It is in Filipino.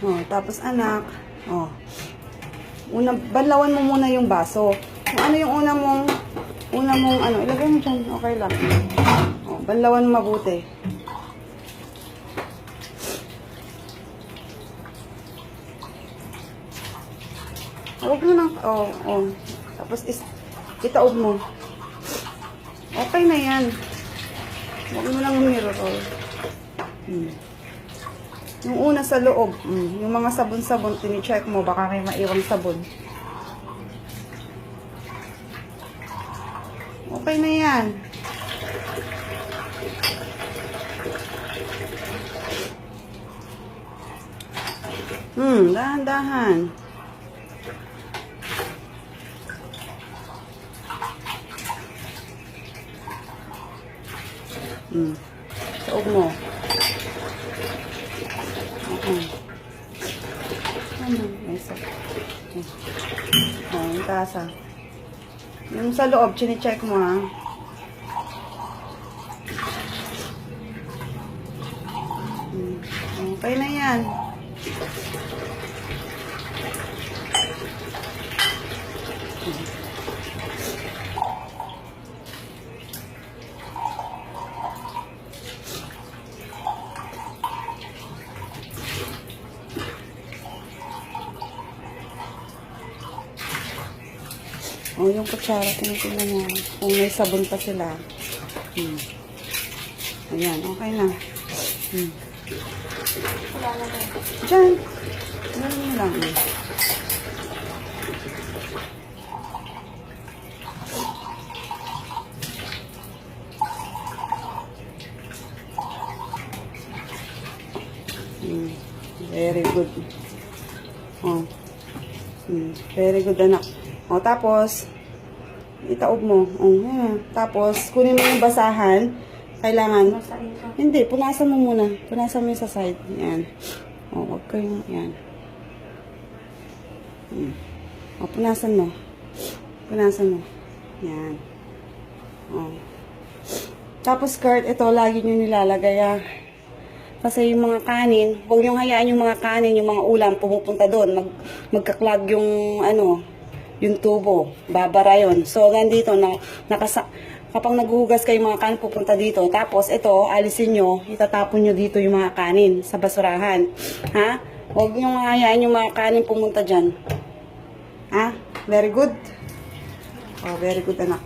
Oh, tapos anak. Oh. Banlawan mo muna yung baso. Kung ano yung una mong ano, ilagay mo dyan. Okay lang. Oh, banlawan mo mabuti. Huwag mo lang. Oh, oh. Tapos itaob mo. Okay na yan. Huwag mo lang mirror. Yung una sa loob, yung mga sabon-sabon, tini-check mo, baka may maiwang sabon. Okay na yan. Dahan-dahan. Saog mo. Ano? Isa. Oh, yung tasa. Yung sa loob, chine-check mo ha. Okay na yan. O, yung kutsara, tinitingnan mo. Kung may sabon pa sila. Ayan, okay na. Diyan. Ayan mo lang. Very good. Oh. Very good, anak. O, tapos, itaob mo. O, yan. Tapos, kunin mo yung basahan. Kailangan. Hindi, punasan mo muna. Punasan mo yung sa side. Yan. O, huwag kayong, yan. O, punasan mo. Punasan mo. Yan. O. Tapos, skirt, ito, lagi nyo nilalagay, Kasi yung mga kanin, huwag nyo hayaan yung mga kanin, yung mga ulam, pumupunta doon. Magkaklag yung, yung tubo. Babara yun. So, nandito, kapag naghuhugas kayo mga kanin, pupunta dito. Tapos, ito, alisin nyo, itatapon nyo dito yung mga kanin sa basurahan. Ha? Huwag nyo hayaan yung mga kanin pumunta dyan. Ha? Very good? Oh, very good, anak.